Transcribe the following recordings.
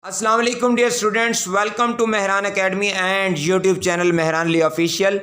अस्सलाम वालेकुम dear students, welcome to Mehran academy and YouTube channel Mehran Ali official.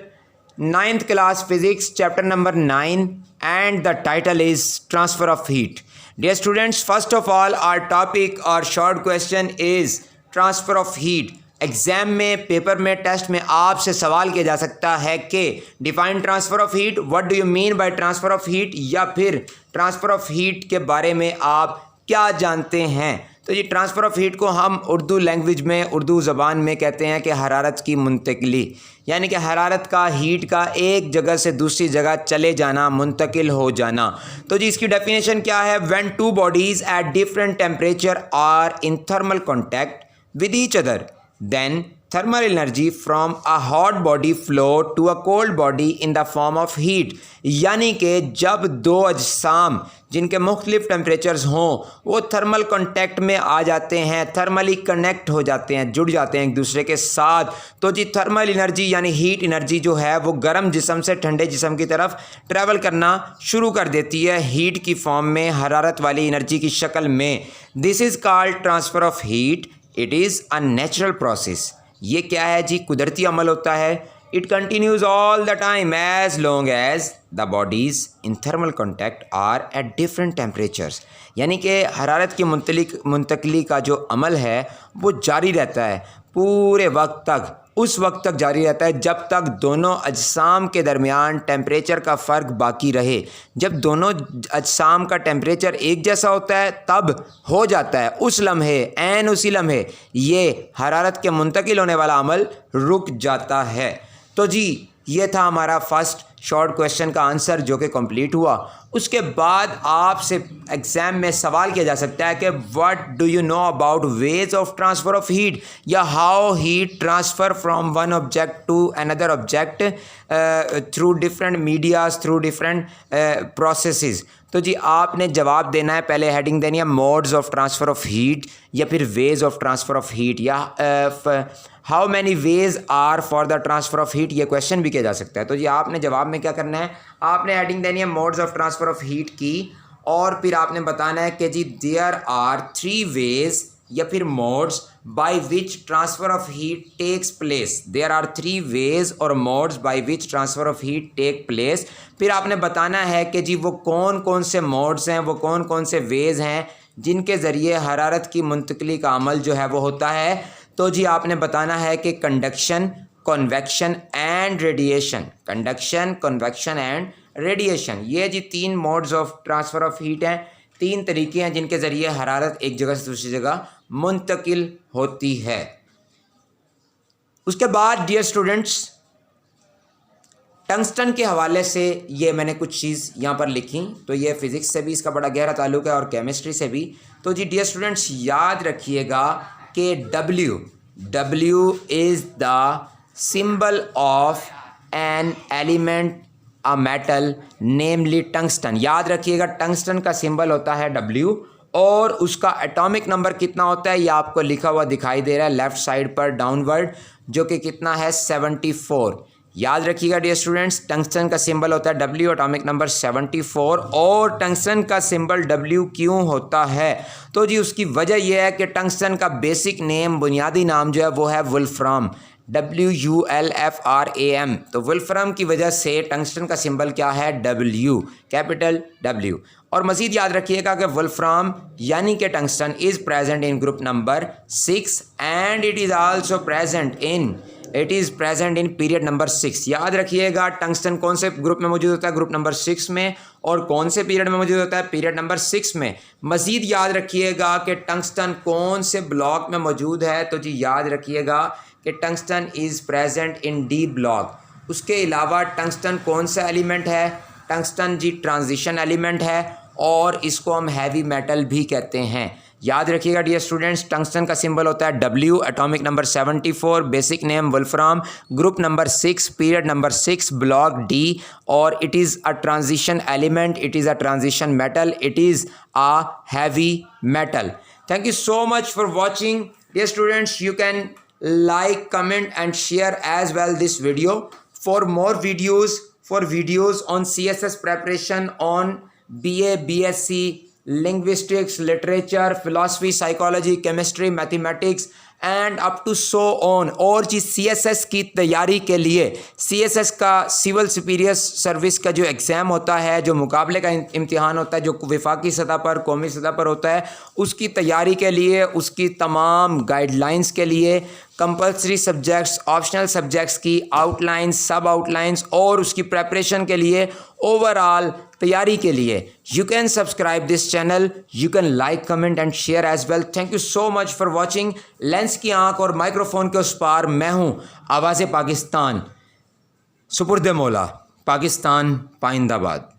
Ninth class physics chapter number 9 and the title is transfer of heat. Dear students, first of all our topic or short question is transfer of heat. Exam में, paper में, test में आपसे सवाल किया जा सकता है कि define transfer of heat, what do you mean by transfer of heat, या फिर ट्रांसफर ऑफ हीट के बारे में आप क्या जानते हैं। तो ये ट्रांसफ़र ऑफ हीट को हम उर्दू लैंग्वेज में, उर्दू ज़बान में कहते हैं कि हरारत की मुंतकिली, यानी कि हरारत का, हीट का एक जगह से दूसरी जगह चले जाना, मुंतकिल हो जाना। तो जी इसकी डेफिनेशन क्या है? When two bodies at different temperature are in thermal contact with each other, then thermal energy from a hot body flow to a cold body in the form of heat। यानी कि जब दो अजसाम जिनके मुख्तलिफ temperatures हों वो thermal contact में आ जाते हैं, थर्मली कनेक्ट हो जाते हैं, जुड़ जाते हैं एक दूसरे के साथ, तो जी थर्मल एनर्जी यानी हीट एनर्जी जो है वो गर्म जिस्म से ठंडे जिस्म की तरफ ट्रैवल करना शुरू कर देती है हीट की फॉर्म में, हरारत वाली एनर्जी की शक्ल में। This is called transfer of heat. It is a natural process. ये क्या है जी? कुदरती अमल होता है। It continues all the time as long as the bodies in thermal contact are at different temperatures. यानी कि हरारत की मुंतकली का जो अमल है वो जारी रहता है पूरे वक्त तक, उस वक्त तक जारी रहता है जब तक दोनों अजसाम के दरमियान टेम्परेचर का फ़र्क बाकी रहे। जब दोनों अजसाम का टेम्परेचर एक जैसा होता है तब हो जाता है उस लम्हे, ऐन उसी लम्हे ये हरारत के मुंतकिल होने वाला अमल रुक जाता है। तो जी ये था हमारा फर्स्ट शॉर्ट क्वेश्चन का आंसर जो कि कंप्लीट हुआ। उसके बाद आपसे एग्ज़ाम में सवाल किया जा सकता है कि what do you know about ways of transfer of heat, या how heat transfer from one object to another object through different medias, through different processes. तो जी आपने जवाब देना है, पहले हेडिंग देनी है modes of transfer of heat या फिर ways of transfer of heat, या how many ways are for the transfer of heat, ये क्वेश्चन भी किया जा सकता है। तो जी आपने जवाब में क्या करना है, आपने हेडिंग देनी है modes of transfer of heat की, और फिर आपने बताना है कि जी देयर आर 3 वेज या फिर modes by which transfer of heat takes place. There are 3 ways or modes by which transfer of heat take place. फिर आपने बताना है कि जी वो कौन कौन से मोड्स हैं, वो कौन कौन से वेज हैं जिनके ज़रिए हरारत की मुंतकली का अमल जो है वो होता है। तो जी आपने बताना है कि conduction, convection and radiation, conduction, convection and radiation, ये जी 3 modes of transfer of heat हैं, 3 तरीके हैं जिनके ज़रिए हरारत एक जगह से दूसरी जगह मुंतकिल होती है। उसके बाद डियर स्टूडेंट्स, टंगस्टन के हवाले से ये मैंने कुछ चीज़ यहाँ पर लिखी, तो ये फिज़िक्स से भी इसका बड़ा गहरा ताल्लुक़ है और केमिस्ट्री से भी। तो जी डियर स्टूडेंट्स याद रखिएगा कि W is the symbol of an element a metal namely tungsten. याद रखिएगा टंगस्टन का सिंबल होता है W, और उसका एटॉमिक नंबर कितना होता है ये आपको लिखा हुआ दिखाई दे रहा है लेफ़्ट साइड पर डाउनवर्ड, जो कि कितना है 74। याद रखिएगा डियर स्टूडेंट्स, टंगस्टन का सिंबल होता है W, एटॉमिक नंबर 74। और टंगस्टन का सिंबल W क्यों होता है? तो जी उसकी वजह यह है कि टंगस्टन का बेसिक नेम, बुनियादी नाम जो है वो है वुल्फ्राम, WULFRAM। तो वुल्फ्राम की वजह से टंगस्टन का सिंबल क्या है? W, capital W। और मज़ीद याद रखिएगा कि वुल्फ्राम यानी कि tungsten is present in group number 6 and it is also present in period number 6। याद रखिएगा टंगस्टन कौन से ग्रुप में मौजूद होता है? ग्रुप नंबर 6 में। और कौन से पीरियड में मौजूद होता है? पीरियड नंबर 6 में। मज़ीद याद रखिएगा कि टंगस्टन कौन से ब्लॉक में मौजूद है? तो जी याद रखिएगा कि tungsten is present in D block. उसके अलावा टंगस्टन कौन सा एलिमेंट है? टंगस्टन जी ट्रांजिशन एलिमेंट है, और इसको हम हैवी मेटल भी कहते हैं। याद रखिएगा डियर स्टूडेंट्स, टंगस्टन का सिंबल होता है W, atomic number 74, basic name wolfram, group number 6, period number 6, block D, और it is a transition element, it is a transition metal, it is a heavy metal. Thank you so much for watching dear students. You can like, comment and share as well this video. For more videos, on CSS preparation, on BA, BSc linguistics, literature, philosophy, psychology, chemistry, mathematics and up to so on. और जी CSS की तैयारी के लिए CSS का civil superior service का जो exam होता है, जो मुकाबले का इम्तिहान होता है, जो वफाकी सतह पर, कौमी सतह पर होता है, उसकी तैयारी के लिए, उसकी तमाम गाइडलाइंस के लिए, कंपलसरी सब्जेक्ट्स, ऑप्शनल सब्जेक्ट्स की आउटलाइंस, सब आउटलाइंस और उसकी प्रेपरेशन के लिए, ओवरऑल तैयारी के लिए you can subscribe this channel, you can like, comment and share as well. Thank you so much for watching. Lens की आंख और माइक्रोफोन के उस पार मैं हूं, आवाज़ पाकिस्तान, सुपुर्द मौला, पाकिस्तान पाइंदाबाद।